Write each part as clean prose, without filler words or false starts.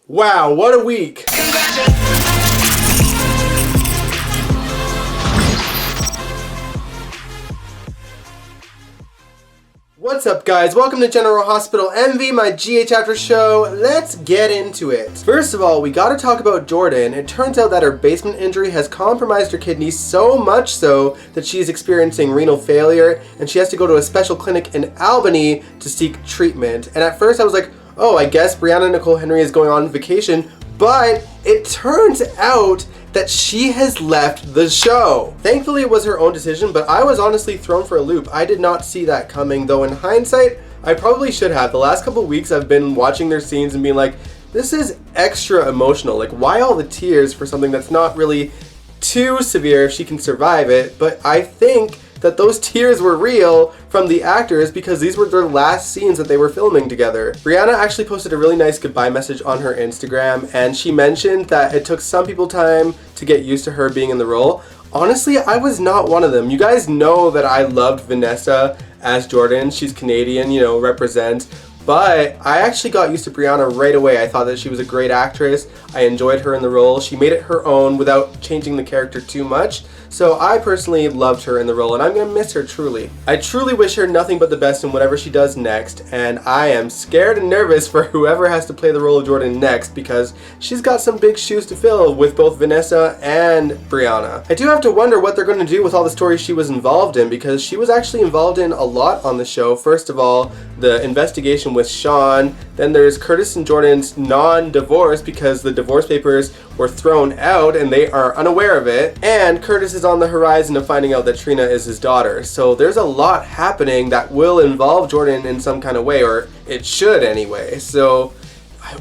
Wow, what a week! What's up, guys? Welcome to General Hospital MV, my GH After Show. Let's get into it. First of all, we gotta talk about Jordan. It turns out that her basement injury has compromised her kidneys so much so that she's experiencing renal failure and she has to go to a special clinic in Albany to seek treatment. And at first I was like, oh, I guess Brianna Nicole Henry is going on vacation, but it turns out that she has left the show. Thankfully it was her own decision, but I was honestly thrown for a loop. I did not see that coming, though in hindsight, I probably should have. The last couple of weeks I've been watching their scenes and being like, this is extra emotional. Like, why all the tears for something that's not really too severe if she can survive it? But I think that those tears were real from the actors because these were their last scenes that they were filming together. Brianna actually posted a really nice goodbye message on her Instagram, and she mentioned that it took some people time to get used to her being in the role. Honestly, I was not one of them. You guys know that I loved Vanessa as Jordan. She's Canadian, you know, represents. But I actually got used to Brianna right away. I thought that she was a great actress. I enjoyed her in the role. She made it her own without changing the character too much. So I personally loved her in the role, and I'm gonna miss her truly. I truly wish her nothing but the best in whatever she does next, and I am scared and nervous for whoever has to play the role of Jordan next because she's got some big shoes to fill with both Vanessa and Brianna. I do have to wonder what they're gonna do with all the stories she was involved in because she was actually involved in a lot on the show. First of all, the investigation with Sean, then there's Curtis and Jordan's non-divorce because the divorce papers were thrown out and they are unaware of it, and Curtis is on the horizon of finding out that Trina is his daughter. So there's a lot happening that will involve Jordan in some kind of way, or it should anyway. So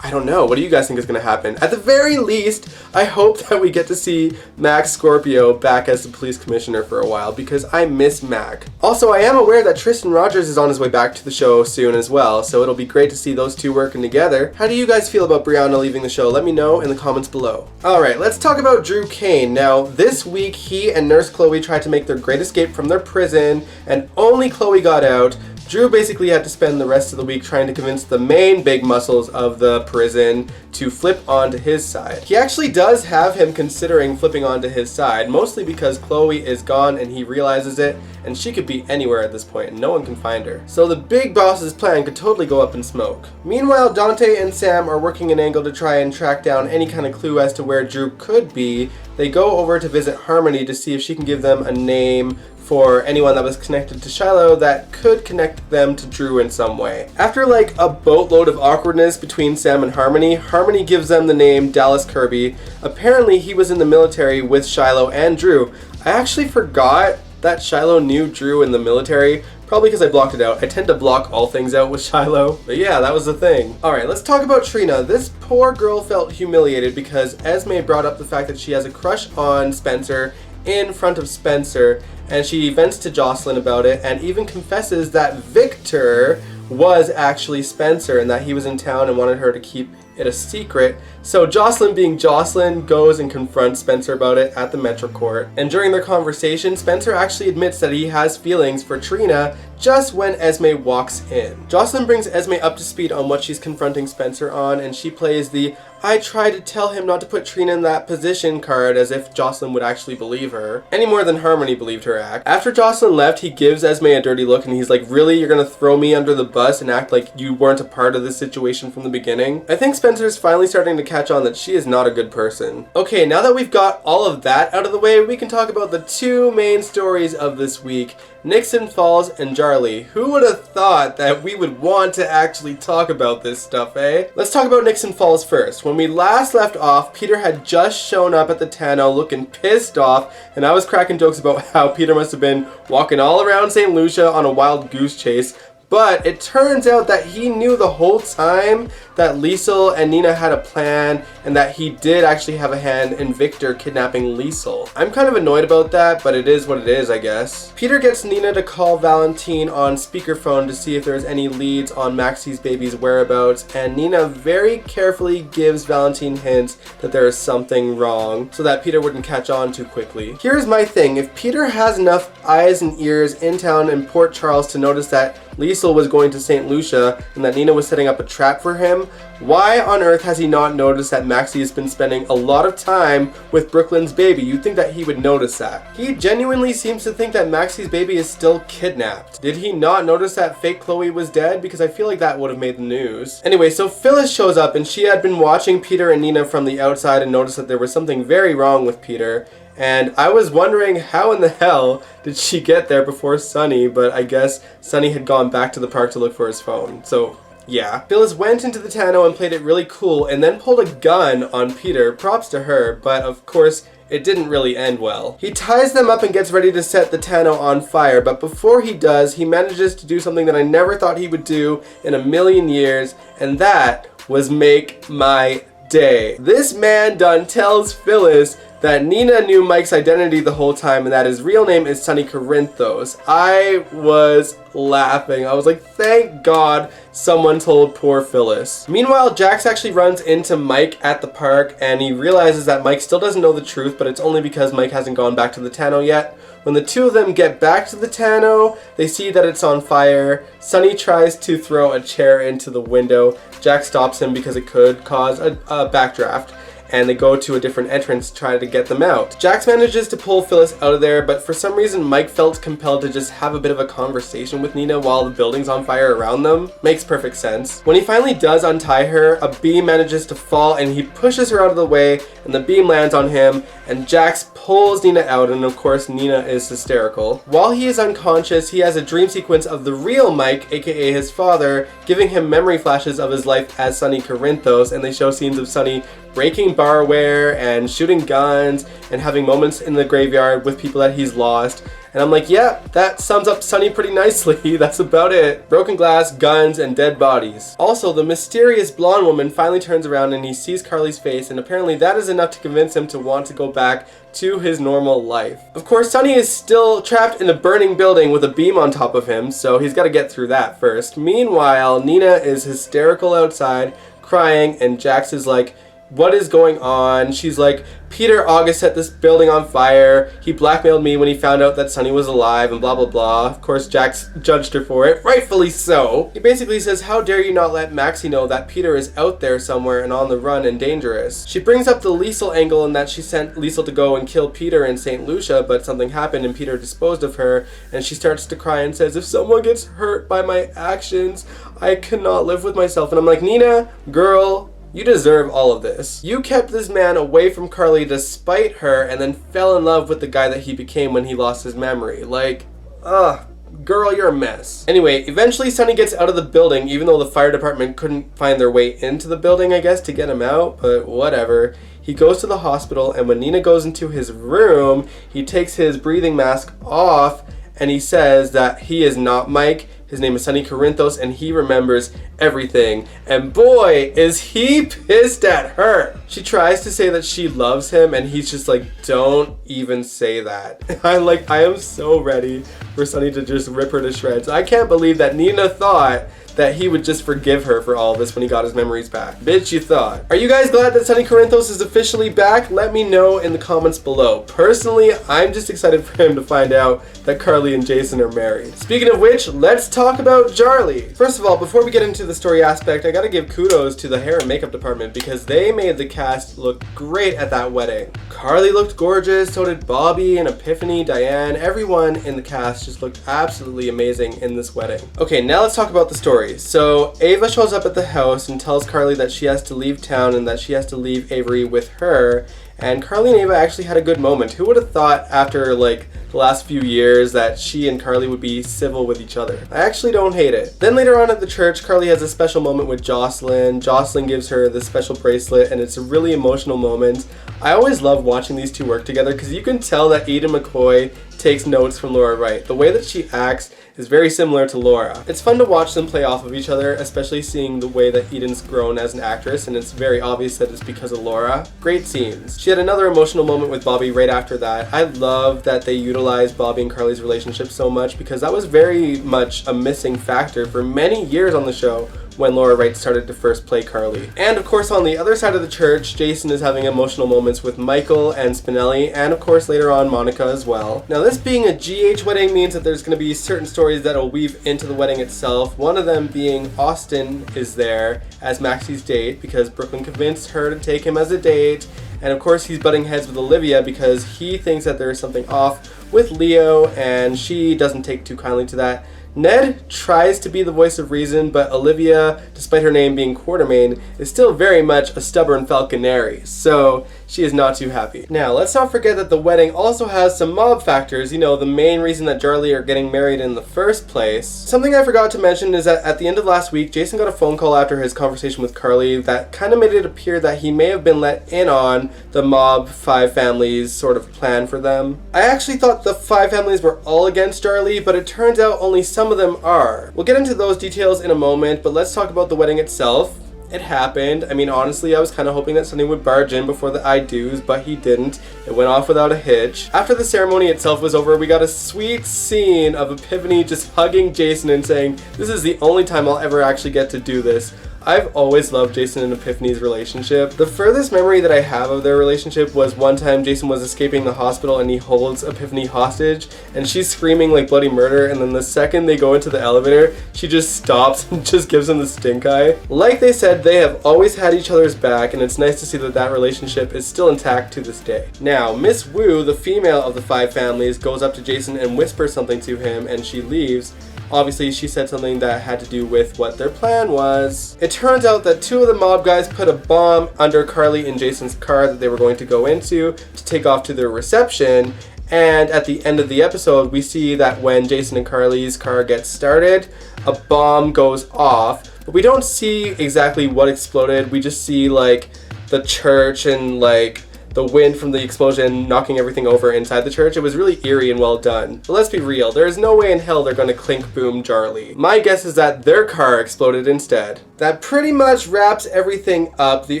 I don't know. What do you guys think is going to happen? At the very least, I hope that we get to see Max Scorpio back as the police commissioner for a while because I miss Mac. Also, I am aware that Tristan Rogers is on his way back to the show soon as well, so it'll be great to see those two working together. How do you guys feel about Brianna leaving the show? Let me know in the comments below. Alright, let's talk about Drew Kane. Now, this week he and Nurse Chloe tried to make their great escape from their prison, and only Chloe got out. Drew basically had to spend the rest of the week trying to convince the main big muscles of the prison to flip onto his side. He actually does have him considering flipping onto his side, mostly because Chloe is gone and he realizes it, and she could be anywhere at this point and no one can find her. So the big boss's plan could totally go up in smoke. Meanwhile, Dante and Sam are working an angle to try and track down any kind of clue as to where Drew could be. They go over to visit Harmony to see if she can give them a name for anyone that was connected to Shiloh that could connect them to Drew in some way. After like a boatload of awkwardness between Sam and Harmony, Harmony gives them the name Dallas Kirby. Apparently he was in the military with Shiloh and Drew. I actually forgot that Shiloh knew Drew in the military, probably because I blocked it out. I tend to block all things out with Shiloh, but yeah, that was the thing. Alright, let's talk about Trina. This poor girl felt humiliated because Esme brought up the fact that she has a crush on Spencer in front of Spencer, and she vents to Jocelyn about it and even confesses that Victor was actually Spencer and that he was in town and wanted her to keep it a secret. So Jocelyn, being Jocelyn, goes and confronts Spencer about it at the Metro Court. And during their conversation, Spencer actually admits that he has feelings for Trina just when Esme walks in. Jocelyn brings Esme up to speed on what she's confronting Spencer on, and she plays the "I tried to tell him not to put Trina in that position" card as if Jocelyn would actually believe her, any more than Harmony believed her act. After Jocelyn left, he gives Esme a dirty look and he's like, really? You're gonna throw me under the bus and act like you weren't a part of this situation from the beginning? I think Spencer's finally starting to catch on that she is not a good person. Okay, now that we've got all of that out of the way, we can talk about the two main stories of this week, Nixon Falls and Jarly. Who would have thought that we would want to actually talk about this stuff, eh? Let's talk about Nixon Falls first. When we last left off, Peter had just shown up at the Tano looking pissed off, and I was cracking jokes about how Peter must have been walking all around St. Lucia on a wild goose chase. But it turns out that he knew the whole time that Liesel and Nina had a plan and that he did actually have a hand in Victor kidnapping Liesel. I'm kind of annoyed about that, but it is what it is, I guess. Peter gets Nina to call Valentine on speakerphone to see if there's any leads on Maxie's baby's whereabouts, and Nina very carefully gives Valentine hints that there is something wrong so that Peter wouldn't catch on too quickly. Here's my thing. If Peter has enough eyes and ears in town in Port Charles to notice that Liesl was going to St. Lucia and that Nina was setting up a trap for him, why on earth has he not noticed that Maxie has been spending a lot of time with Brooklyn's baby? You'd think that he would notice that. He genuinely seems to think that Maxie's baby is still kidnapped. Did he not notice that fake Chloe was dead? Because I feel like that would have made the news. Anyway, so Phyllis shows up and she had been watching Peter and Nina from the outside and noticed that there was something very wrong with Peter. And I was wondering how in the hell did she get there before Sonny, but I guess Sonny had gone back to the park to look for his phone. So yeah. Phyllis went into the tonneau and played it really cool and then pulled a gun on Peter. Props to her, but of course it didn't really end well. He ties them up and gets ready to set the tonneau on fire, but before he does, he manages to do something that I never thought he would do in a million years, and that was make my day. This man done tells Phyllis that Nina knew Mike's identity the whole time and that his real name is Sonny Corinthos. I was laughing. I was like, thank God someone told poor Phyllis. Meanwhile, Jax actually runs into Mike at the park and he realizes that Mike still doesn't know the truth, but it's only because Mike hasn't gone back to the tonneau yet. When the two of them get back to the tonneau, they see that it's on fire. Sonny tries to throw a chair into the window. Jax stops him because it could cause a backdraft, and they go to a different entrance to try to get them out. Jax manages to pull Phyllis out of there, but for some reason Mike felt compelled to just have a bit of a conversation with Nina while the building's on fire around them. Makes perfect sense. When he finally does untie her, a beam manages to fall and he pushes her out of the way and the beam lands on him and Jax pulls Nina out, and of course Nina is hysterical. While he is unconscious, he has a dream sequence of the real Mike, aka his father, giving him memory flashes of his life as Sonny Corinthos, and they show scenes of Sonny breaking barware and shooting guns and having moments in the graveyard with people that he's lost. And I'm like, yeah, that sums up Sonny pretty nicely. That's about it. Broken glass, guns, and dead bodies. Also, the mysterious blonde woman finally turns around and he sees Carly's face, and apparently that is enough to convince him to want to go back to his normal life. Of course, Sonny is still trapped in a burning building with a beam on top of him, so he's got to get through that first. Meanwhile, Nina is hysterical outside, crying, and Jax is like, what is going on? She's like, Peter August set this building on fire. He blackmailed me when he found out that Sonny was alive and blah blah blah. Of course, Jax judged her for it, rightfully so. He basically says, how dare you not let Maxie know that Peter is out there somewhere and on the run and dangerous. She brings up the Liesl angle and that she sent Liesl to go and kill Peter in St. Lucia, but something happened and Peter disposed of her, and she starts to cry and says, if someone gets hurt by my actions, I cannot live with myself. And I'm like, Nina, girl, you deserve all of this. You kept this man away from Carly despite her and then fell in love with the guy that he became when he lost his memory. Like, girl, you're a mess. Anyway, eventually Sonny gets out of the building, even though the fire department couldn't find their way into the building, I guess, to get him out, but whatever. He goes to the hospital, and when Nina goes into his room, he takes his breathing mask off and he says that he is not Mike. His name is Sonny Corinthos, and he remembers everything. And boy, is he pissed at her. She tries to say that she loves him, and he's just like, don't even say that. I am so ready for Sonny to just rip her to shreds. I can't believe that Nina thought that he would just forgive her for all this when he got his memories back. Bitch, you thought. Are you guys glad that Sonny Corinthos is officially back? Let me know in the comments below. Personally, I'm just excited for him to find out that Carly and Jason are married. Speaking of which, let's talk about Jarly. First of all, before we get into the story aspect, I gotta give kudos to the hair and makeup department because they made the cast look great at that wedding. Carly looked gorgeous, so did Bobby and Epiphany, Diane. Everyone in the cast just looked absolutely amazing in this wedding. Okay, now let's talk about the story. So Ava shows up at the house and tells Carly that she has to leave town and that she has to leave Avery with her. And Carly and Ava actually had a good moment. Who would have thought after like the last few years that she and Carly would be civil with each other? I actually don't hate it. Then later on at the church, Carly has a special moment with Jocelyn. Jocelyn gives her this special bracelet and it's a really emotional moment. I always love watching these two work together because you can tell that Eden McCoy takes notes from Laura Wright. The way that she acts is very similar to Laura. It's fun to watch them play off of each other, especially seeing the way that Eden's grown as an actress, and it's very obvious that it's because of Laura. Great scenes. She had another emotional moment with Bobby right after that. I love that they utilized Bobby and Carly's relationship so much because that was very much a missing factor for many years on the show when Laura Wright started to first play Carly. And of course on the other side of the church, Jason is having emotional moments with Michael and Spinelli, and of course later on Monica as well. Now this being a GH wedding means that there's going to be certain stories that will weave into the wedding itself. One of them being Austin is there as Maxie's date because Brooklyn convinced her to take him as a date. And of course he's butting heads with Olivia because he thinks that there is something off with Leo and she doesn't take too kindly to that. Ned tries to be the voice of reason, but Olivia, despite her name being Quartermain, is still very much a stubborn falconeri, so she is not too happy. Now, let's not forget that the wedding also has some mob factors, you know, the main reason that Jarly are getting married in the first place. Something I forgot to mention is that at the end of last week, Jason got a phone call after his conversation with Carly that kind of made it appear that he may have been let in on the mob 5 families sort of plan for them. I actually thought the 5 families were all against Jarly, but it turns out only some of them are. We'll get into those details in a moment, but let's talk about the wedding itself. It happened. I mean, honestly, I was kind of hoping that Sonny would barge in before the I do's, but he didn't. It went off without a hitch. After the ceremony itself was over, we got a sweet scene of Epiphany just hugging Jason and saying, "This is the only time I'll ever actually get to do this." I've always loved Jason and Epiphany's relationship. The furthest memory that I have of their relationship was one time Jason was escaping the hospital and he holds Epiphany hostage and she's screaming like bloody murder, and then the second they go into the elevator, she just stops and just gives him the stink eye. Like they said, they have always had each other's back, and it's nice to see that that relationship is still intact to this day. Now, Miss Wu, the female of the 5 families, goes up to Jason and whispers something to him and she leaves. Obviously, she said something that had to do with what their plan was. It turns out that 2 of the mob guys put a bomb under Carly and Jason's car that they were going to go into to take off to their reception. And at the end of the episode, we see that when Jason and Carly's car gets started, a bomb goes off. But we don't see exactly what exploded. We just see like the church and like the wind from the explosion knocking everything over inside the church. It was really eerie and well done. But let's be real, there is no way in hell they're gonna clink boom Jarly. My guess is that their car exploded instead. That pretty much wraps everything up. The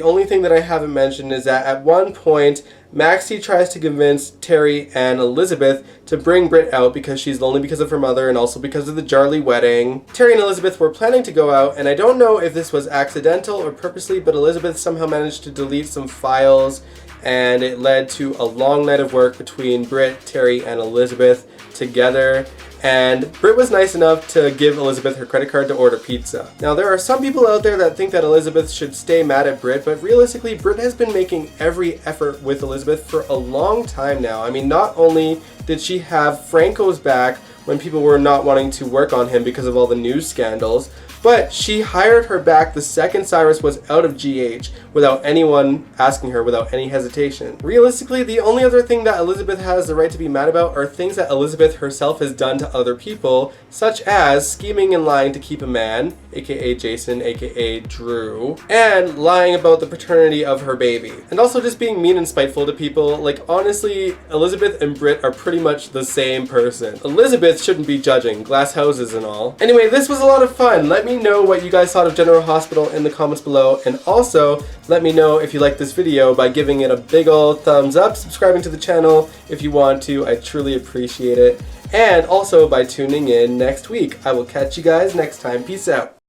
only thing that I haven't mentioned is that at one point, Maxie tries to convince Terry and Elizabeth to bring Britt out because she's lonely because of her mother and also because of the Jarly wedding. Terry and Elizabeth were planning to go out, and I don't know if this was accidental or purposely, but Elizabeth somehow managed to delete some files, and it led to a long night of work between Britt, Terry, and Elizabeth together. And Britt was nice enough to give Elizabeth her credit card to order pizza. Now, there are some people out there that think that Elizabeth should stay mad at Britt, but realistically, Britt has been making every effort with Elizabeth for a long time now. I mean, not only did she have Franco's back when people were not wanting to work on him because of all the news scandals, but she hired her back the second Cyrus was out of GH without anyone asking her, without any hesitation. Realistically, the only other thing that Elizabeth has the right to be mad about are things that Elizabeth herself has done to other people, such as scheming and lying to keep a man, aka Jason, aka Drew, and lying about the paternity of her baby. And also just being mean and spiteful to people. Like, honestly, Elizabeth and Britt are pretty much the same person. Elizabeth shouldn't be judging, glass houses and all. Anyway, this was a lot of fun. Let me know what you guys thought of General Hospital in the comments below, and also let me know if you liked this video by giving it a big old thumbs up, subscribing to the channel if you want to. I truly appreciate it. And also by tuning in next week. I will catch you guys next time. Peace out.